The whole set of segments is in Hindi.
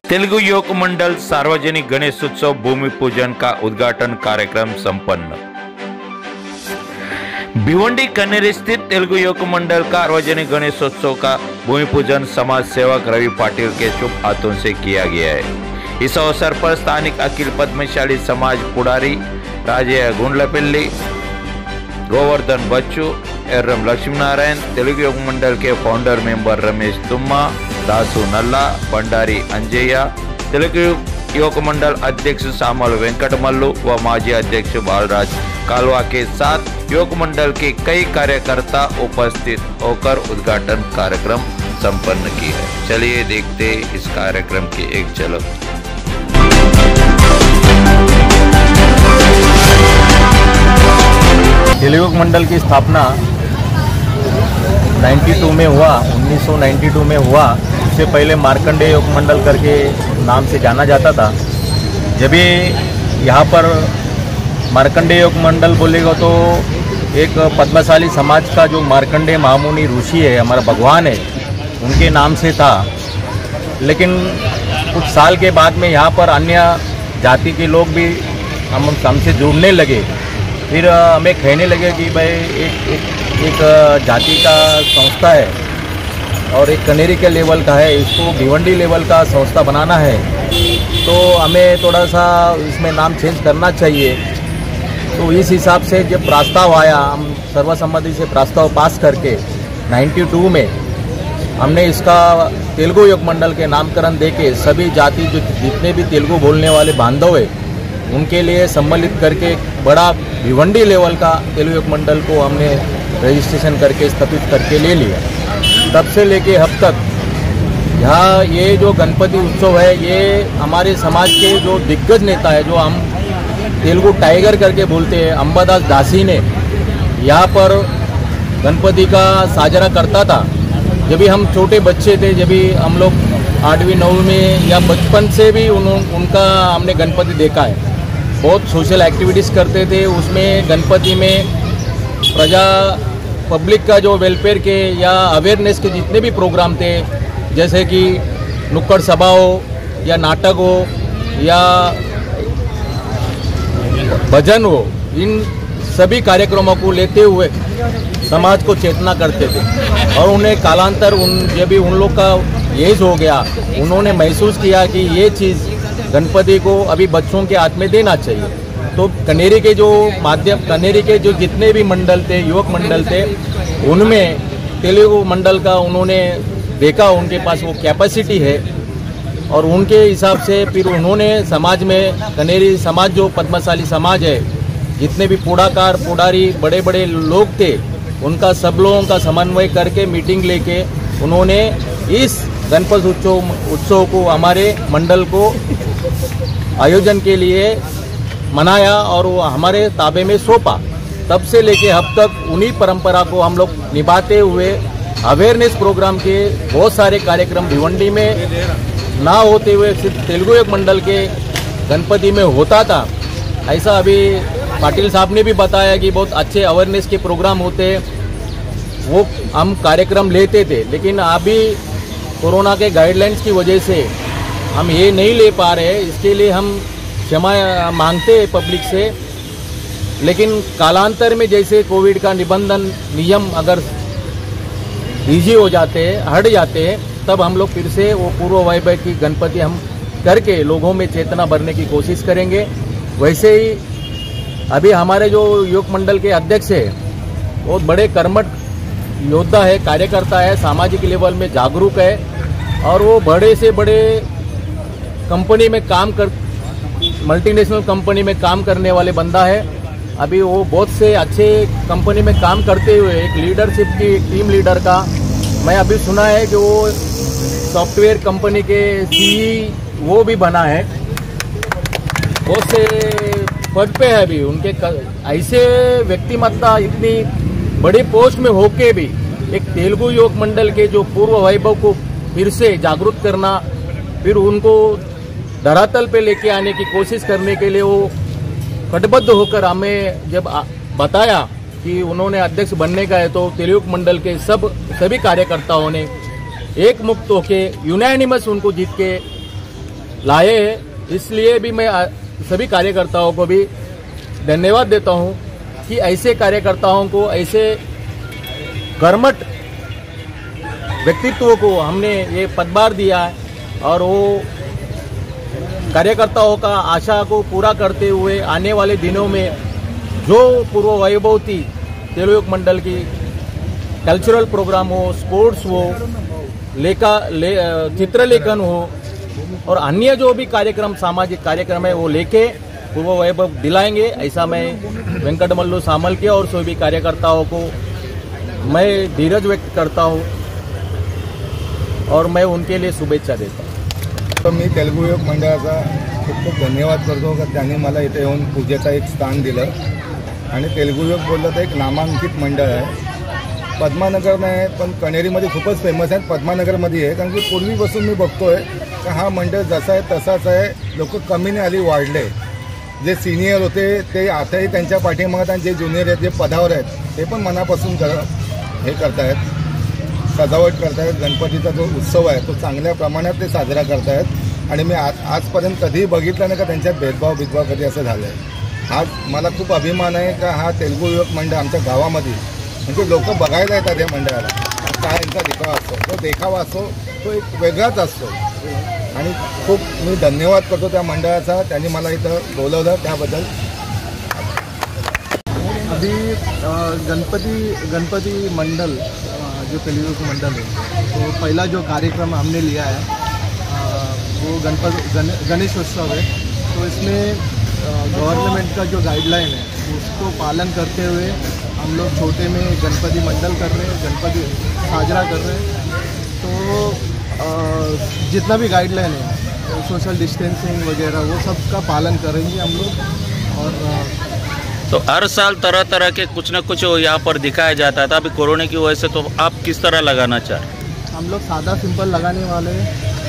तेलुगु युवक मंडल सार्वजनिक गणेशोत्सव भूमि पूजन का उद्घाटन कार्यक्रम संपन्न। भिवंडी कनेरी स्थित तेलुगु युवक मंडल का सार्वजनिक गणेशोत्सव का भूमि पूजन समाज सेवक रवि पाटिल के शुभ हाथों से किया गया है। इस अवसर पर स्थानिक अखिल पद्मशाली समाज पुडारी राजे गुंडलपल्ली, गोवर्धन बच्चू, एर्रम लक्ष्मीनारायण, तेलुगु युवक मंडल के फाउंडर मेंबर रमेश तुम्मा, दासु नल्ला, भंडारी अंजय्य, तेलुगु युवक मंडल अध्यक्ष सामल वेंकटमल्लु व माजी अध्यक्ष बालराज कालवा के साथ युवक मंडल के कई कार्यकर्ता उपस्थित होकर उद्घाटन कार्यक्रम संपन्न की है। चलिए देखते इस कार्यक्रम की एक झलक। तेलुगु युवक मंडल की स्थापना 92 में हुआ, 1992 में हुआ। इससे पहले मार्कंडेय युवक मंडल करके नाम से जाना जाता था। जब ये यहाँ पर मार्कंडेय युवक मंडल बोलेगा तो एक पद्मशाली समाज का जो मार्कंडेय महामुनि ऋषि है, हमारा भगवान है, उनके नाम से था। लेकिन कुछ साल के बाद में यहाँ पर अन्य जाति के लोग भी हमसे जुड़ने लगे। फिर हमें कहने लगे कि भाई एक जाति का संस्था है और एक कनेरी के लेवल का है, इसको भिवंडी लेवल का संस्था बनाना है, तो हमें थोड़ा सा इसमें नाम चेंज करना चाहिए। तो इस हिसाब से जब प्रस्ताव आया, हम सर्वसम्मति से प्रस्ताव पास करके 92 में हमने इसका तेलुगु युवक मंडल के नामकरण देके सभी जाति जो जितने भी तेलुगु बोलने वाले बांधव है उनके लिए सम्मिलित करके बड़ा भिवंडी लेवल का तेलुगु युवक मंडल को हमने रजिस्ट्रेशन करके स्थापित करके ले लिया। तब से लेके अब तक यहाँ ये जो गणपति उत्सव है, ये हमारे समाज के जो दिग्गज नेता है, जो हम तेलुगु टाइगर करके बोलते हैं, अंबादास दासी ने यहाँ पर गणपति का साजरा करता था। जब भी हम छोटे बच्चे थे, जब भी हम लोग 8वीं 9वीं में या बचपन से भी उनका हमने गणपति देखा है। बहुत सोशल एक्टिविटीज़ करते थे, उसमें गणपति में प्रजा पब्लिक का जो वेलफेयर के या अवेयरनेस के जितने भी प्रोग्राम थे, जैसे कि नुक्कड़ सभा हो या नाटक हो या भजन हो, इन सभी कार्यक्रमों को लेते हुए समाज को चेतना करते थे। और उन्हें कालांतर जब भी उन लोग का एज हो गया, उन्होंने महसूस किया कि ये चीज़ गणपति को अभी बच्चों के हाथ में देना चाहिए। तो कनेरी के जो जितने भी मंडल थे, युवक मंडल थे, उनमें तेलुगु मंडल का उन्होंने देखा, उनके पास वो कैपेसिटी है और उनके हिसाब से फिर उन्होंने समाज में कनेरी समाज जो पद्मशाली समाज है, जितने भी पुडाकार पुडारी बड़े बड़े लोग थे, उनका सब लोगों का समन्वय करके मीटिंग लेके उन्होंने इस गणपति उत्सव को हमारे मंडल को आयोजन के लिए मनाया और वो हमारे ताबे में सौंपा। तब से लेके अब तक उन्हीं परंपरा को हम लोग निभाते हुए अवेयरनेस प्रोग्राम के बहुत सारे कार्यक्रम भिवंडी में ना होते हुए सिर्फ तेलुगु युवक मंडल के गणपति में होता था। ऐसा अभी पाटिल साहब ने भी बताया कि बहुत अच्छे अवेयरनेस के प्रोग्राम होते, वो हम कार्यक्रम लेते थे। लेकिन अभी कोरोना के गाइडलाइंस की वजह से हम ये नहीं ले पा रहे, इसके लिए हम क्षमा मांगते हैं पब्लिक से। लेकिन कालांतर में जैसे कोविड का निबंधन नियम अगर इजी हो जाते हैं, हट जाते हैं, तब हम लोग फिर से वो पूर्व वैभव की गणपति हम करके लोगों में चेतना भरने की कोशिश करेंगे। वैसे ही अभी हमारे जो युवक मंडल के अध्यक्ष है, बहुत बड़े कर्मठ योद्धा है, कार्यकर्ता है, सामाजिक लेवल में जागरूक है और वो बड़े से बड़े कंपनी में मल्टीनेशनल कंपनी में काम करने वाले बंदा है। अभी वो बहुत से अच्छे कंपनी में काम करते हुए एक लीडरशिप की टीम लीडर का मैं अभी सुना है कि वो सॉफ्टवेयर कंपनी के CEO भी बना है। बहुत से पद पे है अभी उनके। ऐसे व्यक्तिमत्ता इतनी बड़ी पोस्ट में होके भी एक तेलुगु युवक मंडल के जो पूर्व वैभव को फिर से जागरूक करना, फिर उनको धरातल पे लेके आने की कोशिश करने के लिए वो कटिबद्ध होकर हमें जब बताया कि उन्होंने अध्यक्ष बनने का है, तो तेलुगु युवक मंडल के सभी कार्यकर्ताओं ने एक मुक्त होके यूनानिमस उनको जीत के लाए हैं, इसलिए भी मैं सभी कार्यकर्ताओं को भी धन्यवाद देता हूं कि ऐसे कार्यकर्ताओं को, ऐसे कर्मठ व्यक्तित्व को हमने ये पदभार दिया है और वो कार्यकर्ताओं का आशा को पूरा करते हुए आने वाले दिनों में जो पूर्व वैभव थी तेलुगु युवक मंडल की कल्चरल प्रोग्राम हो, स्पोर्ट्स हो, चित्रलेखन हो और अन्य जो भी कार्यक्रम, सामाजिक कार्यक्रम है वो लेके पूर्व वैभव दिलाएंगे, ऐसा मैं वेंकटमल्लू सामल के और सभी कार्यकर्ताओं को मैं धीरज व्यक्त करता हूँ और मैं उनके लिए शुभेच्छा देता हूँ। तो मी तेलुगु युवक मंडळाचा खूप खूप धन्यवाद करतो का त्यांनी मला इथे येऊन पूजेचं एक स्थान दिलं आणि तेलुगु युवक बोललं तर एक नामांकित मंडळ आहे. पद्मानगर नाही पण कणेरीमध्ये खूपच फेमस आहे, पद्मानगरमध्ये आहे. कारण की पूर्वीपासून मी बघतोय का हा मंडळ जसा आहे तसाच आहे. लोक कमी नाही आली, वाढले. जे सिनियर होते ते आताही त्यांच्या पाठीमागे आणि जे ज्युनियर आहेत, जे पदावर आहेत ते पण मनापासून हे करतायत, सजावट करतायत. गणपतीचा जो उत्सव आहे तो चांगल्या प्रमाणात ते साजरा करतायत आणि मी आजपर्यंत कधीही बघितलं नाही का त्यांच्यात भेदभाव कधी असं झालं आहे. आज मला खूप अभिमान आहे का हा तेलुगु युवक मंडळ आमच्या गावामध्ये, म्हणजे लोक बघायला येतात या मंडळाला. काय यांचा देखावा असतो, तो देखावा असतो तो एक वेगळाच असतो आणि खूप मी धन्यवाद करतो त्या मंडळाचा, त्यांनी मला इथं बोलवलं त्याबद्दल. अभी गणपति मंडल जो तेलुगु युवक मंडल है, तो पहला जो कार्यक्रम हमने लिया है वो गणेश उत्सव है. तो इसमें गवर्नमेंट का जो गाइडलाइन है उसको पालन करते हुए हम लोग छोटे में गणपति मंडल कर रहे हैं, गणपति साजरा कर रहे हैं. तो जितना भी गाइडलाइन है, सोशल डिस्टेंसिंग वगैरह वो सब का पालन करेंगे हम लोग. और तो हर साल तरह तरह के कुछ न कुछ यहाँ पर दिखाया जाता था. अभी कोरोना की वजह से तो आप किस तरह लगाना चाह? हम लोग सादा सिंपल लगाने वाले हैं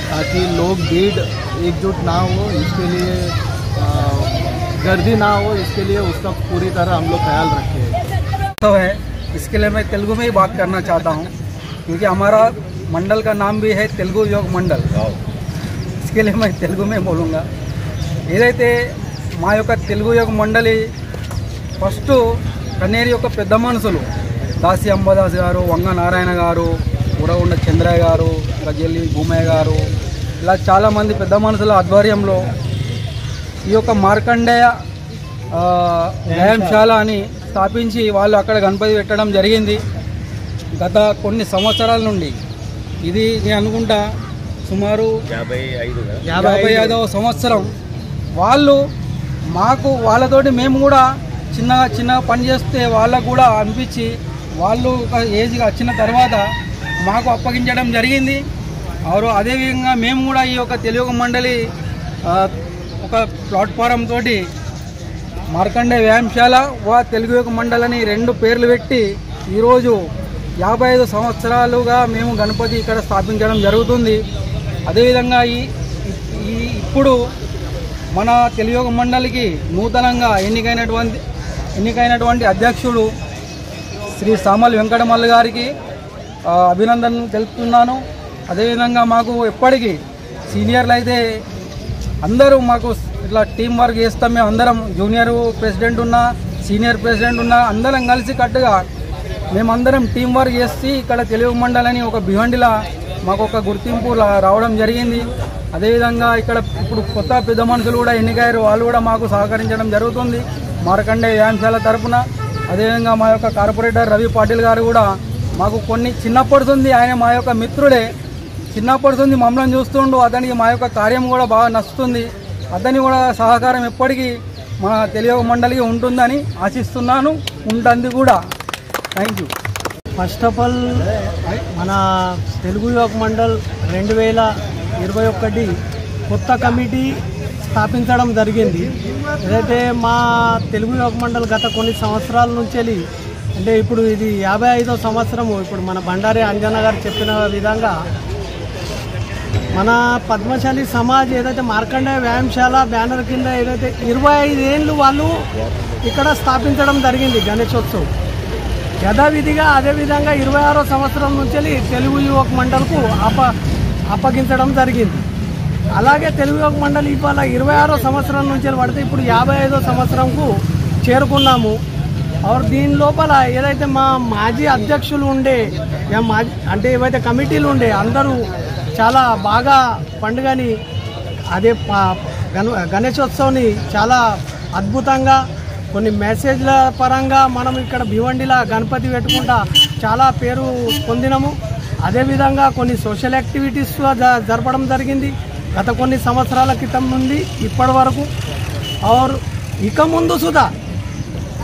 ताकि लोग भीड़ एकजुट ना हो, इसके लिए गर्दी ना हो, इसके लिए उसका पूरी तरह हम लोग ख्याल रखें. तो है, इसके लिए मैं तेलुगु में ही बात करना चाहता हूँ क्योंकि हमारा मंडल का नाम भी है तेलुगु युवक मंडल. इसके लिए मैं तेलुगु में बोलूँगा. ఏదైతే మా యొక్క తెలుగు యువక మండలి ఫస్ట్ కన్నేరి యొక్క పెద్ద మనుషులు దాసి అంబదాస్ గారు, వంగ నారాయణ గారు, ఉరగుండ చంద్రయ్య గారు, గజల్లి భూమయ్య గారు, ఇలా చాలామంది పెద్ద మనుషుల ఆధ్వర్యంలో ఈ యొక్క మార్కండేయ వ్యాయామశాల అని స్థాపించి వాళ్ళు అక్కడ గణపతి పెట్టడం జరిగింది. గత కొన్ని సంవత్సరాల నుండి ఇది నేను అనుకుంటా సుమారు 55వ సంవత్సరం. వాళ్ళు మాకు వాళ్ళతోటి మేము కూడా చిన్నగా పని చేస్తే వాళ్ళకు కూడా అనిపించి వాళ్ళు ఒక ఏజ్గా వచ్చిన తర్వాత మాకు అప్పగించడం జరిగింది. అదేవిధంగా మేము కూడా ఈ యొక్క తెలుగు మండలి ఒక ప్లాట్ఫారం తోటి మార్కండే వ్యాయామశాల తెలుగు యువక మండలని 2 పేర్లు పెట్టి ఈరోజు 55 సంవత్సరాలుగా మేము గణపతి ఇక్కడ స్థాపించడం జరుగుతుంది. అదేవిధంగా ఇప్పుడు మన తెలుగు యువక మండలికి నూతనంగా ఎన్నికైనటువంటి అధ్యక్షుడు శ్రీ సామల్ వెంకటమల్లు గారికి అభినందనలు తెలుపుతున్నాను. అదేవిధంగా మాకు ఎప్పటికీ సీనియర్లు అయితే అందరూ మాకు ఇట్లా టీం వర్క్ చేస్తాం. మేము అందరం జూనియర్ ప్రెసిడెంట్ ఉన్నా, సీనియర్ ప్రెసిడెంట్ ఉన్నా అందరం కలిసి కట్టుగా మేమందరం టీం వర్క్ చేసి ఇక్కడ తెలుగు మండలని ఒక భివండిలా మాకు ఒక గుర్తింపు రావడం జరిగింది. అదేవిధంగా ఇక్కడ ఇప్పుడు కొత్త పెద్ద మనుషులు కూడా ఎన్నికయ్యారు, వాళ్ళు కూడా మాకు సహకరించడం జరుగుతుంది మార్కండే వ్యాయామశాల తరఫున. అదేవిధంగా మా యొక్క కార్పొరేటర్ రవి పాటిల్ గారు కూడా మాకు కొన్ని చిన్నప్పటి ఆయన మా యొక్క మిత్రుడే, చిన్నప్పటి మమ్మల్ని చూస్తుండు, అతనికి మా యొక్క కార్యం కూడా బాగా నచ్చుతుంది. అతని కూడా సహకారం ఎప్పటికీ మన తెలుగు మండలికి ఉంటుందని ఆశిస్తున్నాను, ఉంటుంది కూడా. Thank you. First of all మన తెలుగు యువక మండల్ 2021 కొత్త కమిటీ స్థాపించడం జరిగింది. ఏదైతే మా తెలుగు యువక మండల్ గత కొన్ని సంవత్సరాల నుంచి అంటే ఇప్పుడు ఇది 55వ సంవత్సరము. ఇప్పుడు మన బండారి అంజన్న గారు చెప్పిన విధంగా మన పద్మశాలి సమాజ్ ఏదైతే మార్కండేయ వ్యాయామశాల బ్యానర్ కింద ఏదైతే 25 ఏళ్ళు వాళ్ళు ఇక్కడ స్థాపించడం జరిగింది గణేశోత్సవం. యథావిధిగా అదేవిధంగా 26వ సంవత్సరం నుంచి తెలుగు యువక మండల్కు అప్పగించడం జరిగింది. అలాగే తెలుగు యువక మండలి ఇవాళ 26వ సంవత్సరం నుంచి పడితే ఇప్పుడు 55వ సంవత్సరంకు చేరుకున్నాము. దీని లోపల ఏదైతే మా మాజీ అధ్యక్షులు ఉండే అంటే ఏవైతే కమిటీలు ఉండే అందరూ చాలా బాగా పండుగని అదే గణేశోత్సవాన్ని చాలా అద్భుతంగా కొన్ని మెసేజ్ల పరంగా మనం ఇక్కడ భివండిలా గణపతి పెట్టుకుంటా చాలా పేరు పొందినము. అదేవిధంగా కొన్ని సోషల్ యాక్టివిటీస్ జరపడం జరిగింది గత కొన్ని సంవత్సరాల క్రితం నుండి ఇప్పటి వరకు. ఇక ముందు సుధా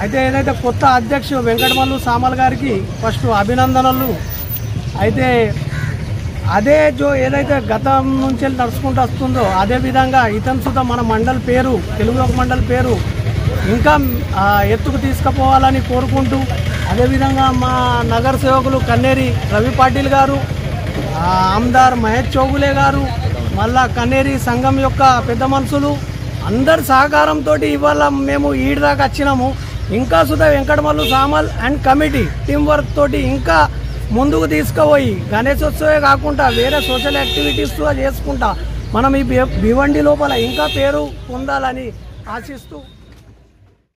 అయితే ఏదైతే కొత్త అధ్యక్షుడు వెంకటమల్లు సామల్ గారికి ఫస్ట్ అభినందనలు. అయితే అదే ఏదైతే గతం నుంచి నడుచుకుంటూ వస్తుందో అదేవిధంగా ఇతను సుధా మన మండలి పేరు తెలుగు యువక మండలి పేరు ఇంకా ఎత్తుకు తీసుకుపోవాలని కోరుకుంటూ, అదేవిధంగా మా నగర సేవకులు కన్నేరి రవి పాటిల్ గారు, ఆమ్దార్ మహేష్ చౌగులే గారు, మళ్ళా కన్నేరి సంఘం యొక్క పెద్ద మనుషులు అందరి సహకారంతో ఇవాళ మేము ఈడి దాకా వచ్చినాము. ఇంకా Sudha Venkatamallu Samal and committee team work తోటి ఇంకా ముందుకు తీసుకుపోయి గణేశోత్సవే కాకుండా వేరే సోషల్ యాక్టివిటీస్ చేసుకుంటా మనం ఈ భివండి లోపల ఇంకా పేరు పొందాలని ఆశిస్తూ